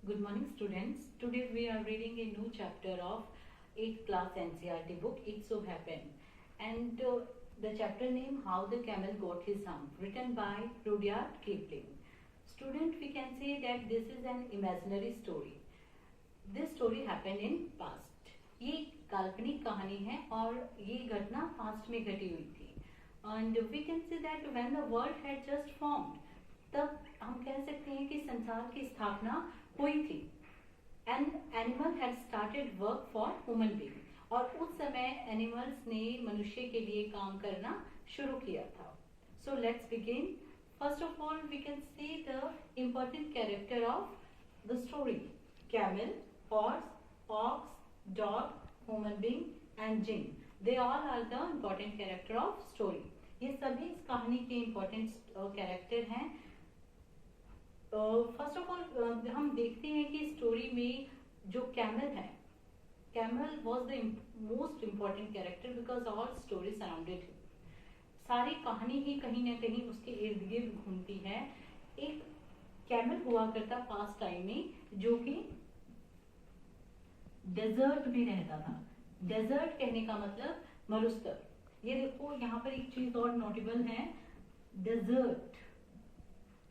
Good morning, students. Today we are reading a new chapter of 8th class NCERT book, It So Happened. And the chapter name, How the Camel Got His Hump, written by Rudyard Kipling. Student, we can say that this is an imaginary story. This story happened in past. ये काल्पनिक कहानी है और ये घटना past में घटी हुई थी. And we can say that when the world had just formed, तब हम कह सकते हैं कि संसार की स्थापना हुई थी. An animal had started work for human being. और उस समय एनिमल्स ने मनुष्य के लिए काम करना शुरू किया था. So let's begin. First of all, we can see the important character of the story. Camel, horse, ox, dog, human being and jinn. They all are the important character of story. ये सभी इस कहानी के important character हैं. First of all हम देखते हैं कि स्टोरी में जो कैमल है, camel was the most important character because all story surrounded him. सारी कहानी ही कहीं ना कहीं उसके इर्द गिर्द घूमती है. एक कैमल हुआ करता पास्ट टाइम में जो कि डेजर्ट में रहता था. डेजर्ट कहने का मतलब मरुस्थल. ये देखो यहाँ पर एक चीज और नोटेबल है, डेजर्ट.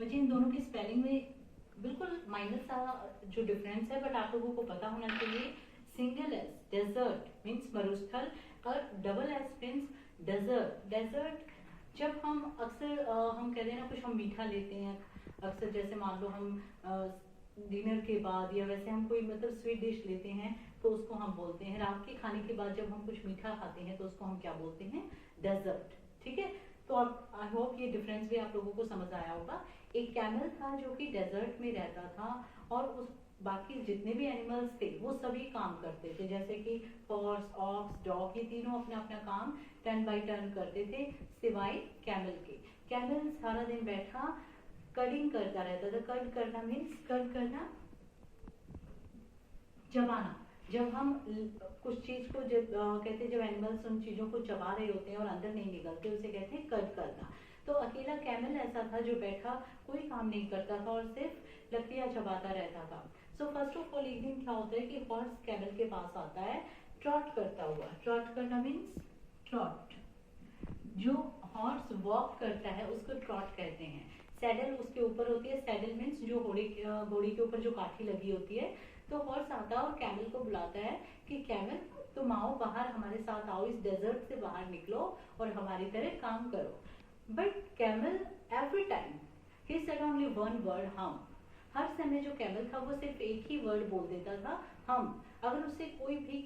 बच्चे इन दोनों की स्पेलिंग में बिल्कुल माइनर सा जो डिफरेंस है, बट आप लोगों को पता होना चाहिए. सिंगल एस डेजर्ट मीन्स मरुस्थल और double s means desert. Desert जब हम अक्सर हम कहते हैं ना कुछ हम मीठा लेते हैं अक्सर, जैसे मान लो हम डिनर के बाद या वैसे हम कोई मतलब स्वीट डिश लेते हैं तो उसको हम बोलते हैं. रात के खाने के बाद जब हम कुछ मीठा खाते हैं तो उसको हम क्या बोलते हैं, डेजर्ट. ठीक है, तो अब आई होप ये डिफरेंस भी आप लोगों को समझ आया होगा. एक कैमल था जो कि डेजर्ट में रहता था और उस बाकी जितने भी एनिमल्स थे वो सभी काम करते थे, जैसे कि हॉर्स, ऑक्स, डॉग, ये तीनों अपना अपना काम टर्न बाय टर्न करते थे सिवाय कैमल के. कैमल सारा दिन बैठा कटिंग करता रहता था. कट करना मीन्स कट करना, चबाना. जब हम कुछ चीज को कहते हैं, जब एनिमल्स उन चीजों को चबा रहे होते हैं और अंदर नहीं निकलते, उसे कहते हैं कट करना. तो अकेला कैमल ऐसा था जो बैठा कोई काम नहीं करता था और सिर्फ लकड़ियां चबाता रहता था. सो फर्स्ट ऑफ ऑल एक दिन क्या होता है कि हॉर्स कैमल के पास आता है ट्रॉट करता हुआ. ट्रॉट करना मीन्स ट्रॉट. जो हॉर्स वॉक करता है उसको ट्रॉट कहते हैं. सैडल उसके ऊपर होती है. सैडल मीन्स जो घोड़ी के ऊपर जो काठी लगी होती है. तो हॉर्स आता है और कैमल को बुलाता है कि कैमल तुम आओ बाहर, हमारे साथ आओ, इस डेजर्ट से बाहर निकलो और हमारी तरह काम करो. But camel every time he said only one word, हम. हर समय जो कैमल था वो सिर्फ एक ही वर्ड बोल देता था, हम. अगर उससे कोई भी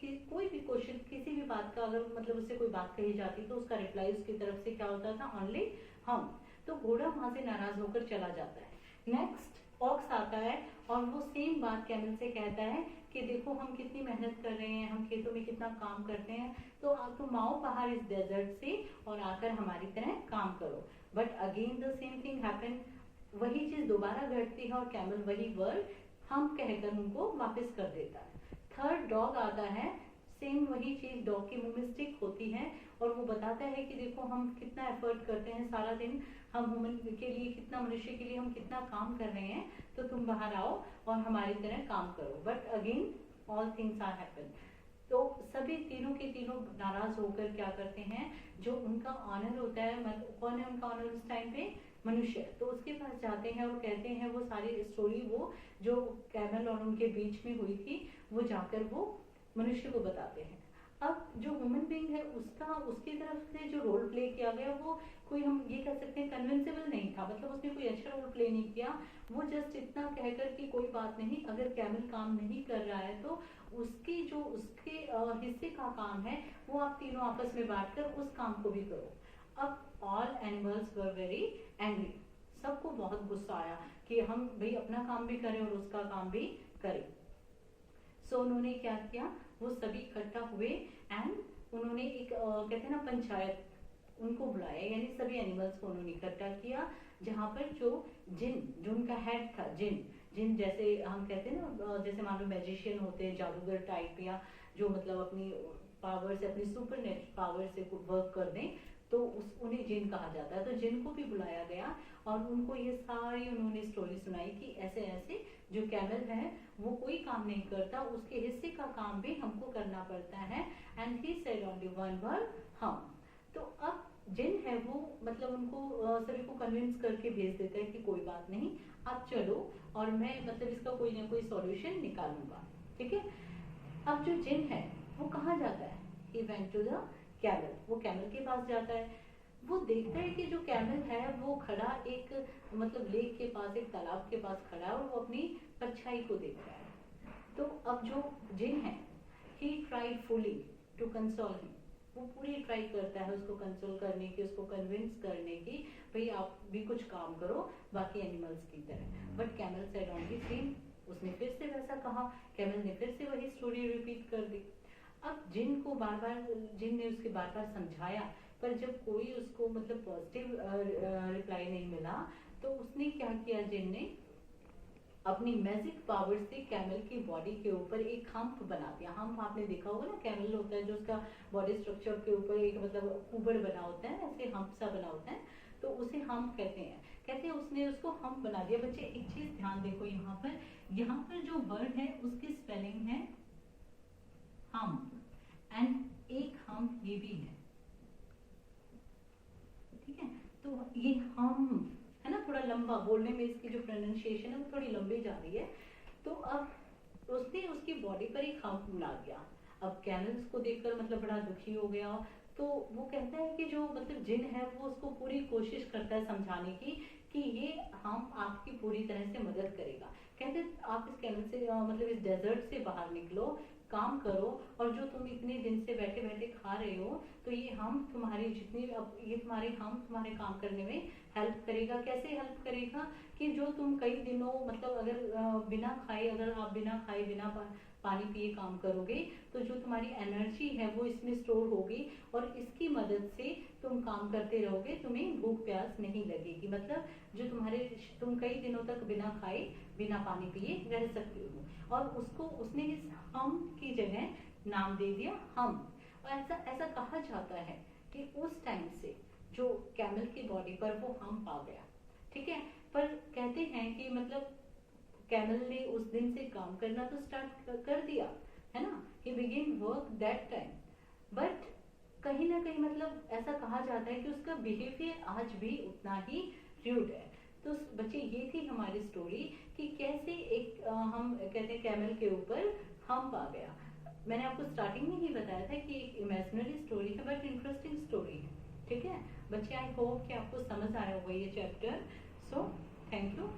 क्वेश्चन, किसी भी बात का अगर मतलब उससे कोई बात कही जाती तो उसका रिप्लाई उसकी तरफ से क्या होता था, ओनली हम. तो घोड़ा वहां से नाराज होकर चला जाता है. नेक्स्ट ऑक्स आता है और वो सेम बात कैमल से कहता है कि देखो हम कितनी मेहनत कर रहे हैं, हम खेतों में कितना काम करते हैं, तो तुम आओ बाहर इस डेजर्ट से और आकर हमारी तरह काम करो. But again the same thing happen. वही चीज दोबारा घटती है और कैमल वही वर्ड हम कहकर उनको वापस कर देता है. थर्ड डॉग आता है. सेम वही चीज डॉग के मुंह में स्टिक होती है और वो बताता है कि देखो हम कितना एफर्ट करते हैं सारा दिन, हम ह्यूमन के लिए कितना, मनुष्य के लिए हम कितना काम कर रहे हैं, तो तुम बाहर आओ और हमारी तरह काम करो. But again all things are happen. तो सभी तीनों के तीनों नाराज होकर क्या करते हैं, जो उनका ऑनर होता है, कौन है उनका ऑनर उस टाइम पे, मनुष्य, तो उसके पास जाते हैं और कहते हैं वो सारी स्टोरी वो जो कैमल और उनके बीच में हुई थी वो जाकर वो मनुष्य को बताते हैं. अब जो ह्यूमन बीइंग है उसकी तरफ से जो रोल प्ले किया गया वो कोई, हम ये कह सकते हैं, कन्विंसेबल नहीं था. मतलब उसने कोई अच्छा रोल प्ले नहीं किया. वो जस्ट इतना कहकर कि कोई बात नहीं, अगर कैमल काम नहीं कर रहा है तो उसके हिस्से का काम है वो आप तीनों आपस में बांटकर उस काम को भी करो. अब all animals were very angry. सबको बहुत गुस्सा आया कि हम भाई अपना काम भी करें और उसका काम भी करें. सो उन्होंने क्या किया, वो सभी इकट्ठा हुए एंड उन्होंने एक कहते हैं ना पंचायत, उनको बुलाया, यानी सभी एनिमल्स को उन्होंने इकट्ठा किया, जहां पर जो जो उनका हेड था, जिन जैसे हम कहते हैं ना, जैसे मान लो मैजिशियन होते हैं, जादूगर टाइप, या जो मतलब अपनी पावर से, अपनी सुपर नेट पावर से वर्क कर दें, तो उन्हें जिन कहा जाता है। तो जिन को भी बुलाया गया और उनको ये सारी उन्होंने स्टोरी सुनाई कि ऐसे ऐसे जो कैमल है वो कोई काम नहीं करता, उसके हिस्से का काम भी हमको करना पड़ता है। And he said only one word, हम। तो अब जिन है वो मतलब उनको सभी को कन्विंस करके भेज देता है कि कोई बात नहीं, आप चलो और मैं मतलब इसका कोई ना कोई सॉल्यूशन निकालूंगा। ठीक है। अब जो जिन है वो कहाँ जाता है? He went to the camel, वो कैमल के पास जाता है। वो देखता है कि जो कैमल है वो खड़ा एक मतलब लेक के पास, एक तालाब के पास खड़ा है और वो अपनी परछाई को देख रहा है। तो अब जो जिन है he tried fully to console him, वो पूरी ट्राई करता है उसको कंसोल करने की, उसको कन्विंस करने की, भाई आप भी कुछ काम करो बाकी एनिमल्स की तरह। But camel said only same, उसने फिर से वैसा कहा, कैमल ने फिर से वही स्टोरी रिपीट कर दी। अब जिन को बार बार, जिन ने उसके बार बार समझाया, पर जब कोई उसको मतलब पॉजिटिव रिप्लाई नहीं मिला, तो उसने क्या किया, जिन ने अपनी मैजिक पावर से कैमल की बॉडी के ऊपर एक हम्प बना दिया। हम्प आपने देखा होगा ना, कैमल होता है जो उसका बॉडी स्ट्रक्चर के ऊपर एक मतलब कुबर बना होता है, ऐसे हम्प सा बना होता है, तो उसे हम्प कहते हैं। कहते हैं उसने उसको हम्प बना दिया। बच्चे एक चीज ध्यान देखो, यहाँ पर जो वर्ड है उसकी स्पेलिंग है हम्प, एंड एक हम्प ये भी है। ठीक है। तो ये हम है ना, थोड़ा लंबा बोलने में इसकी जो प्रोनाउंसिएशन है वो थोड़ी लंबी जा रही है। तो अब उसने उसकी बॉडी पर एक हम्प बना दिया। अब कैनल्स को देखकर मतलब बड़ा दुखी हो गया। तो वो कहता है कि जो मतलब जिन है वो उसको पूरी कोशिश करता है समझाने की कि ये हम आपकी पूरी तरह से मदद करेगा। कहते आप इस कैनल से मतलब इस डेजर्ट से बाहर निकलो, काम करो, और जो तुम इतने दिन से बैठे बैठे खा रहे हो, तो ये हम तुम्हारी जितनी अब ये तुम्हारे हम तुम्हारे काम करने में हेल्प करेगा। कैसे हेल्प करेगा कि जो तुम कई दिनों मतलब अगर बिना खाए, अगर आप बिना खाए बिना पानी पिए काम करोगे, तो जो तुम्हारी एनर्जी है वो इसमें स्टोर होगी और इसकी मदद से तुम काम करते रहोगे, तुम्हें भूख प्यास नहीं लगेगी। मतलब जो तुम कई दिनों तक बिना खाए बिना पानी पिए रह सकते हो। और उसको उसने इस हम की जगह नाम दे दिया हम। और ऐसा ऐसा कहा जाता है कि उस टाइम से जो कैमल की बॉडी पर वो हम पा गया। ठीक है। पर कहते हैं कि मतलब कैमल ने उस दिन से काम करना तो स्टार्ट कर दिया, है ना, he begin work that time. But कहीं ना कहीं मतलब ऐसा कहा जाता है कि उसका बिहेवियर आज भी उतना ही र्यूड है। तो बच्चे ये थी हमारी स्टोरी कि कैसे एक हम कहते हैं कैमल के ऊपर हम आ गया। मैंने आपको स्टार्टिंग में ही बताया था कि एक इमेजिनरी स्टोरी है बट इंटरेस्टिंग स्टोरी है। ठीक है बच्चे, आई होप कि आपको समझ आया होगा ये चैप्टर। So thank you.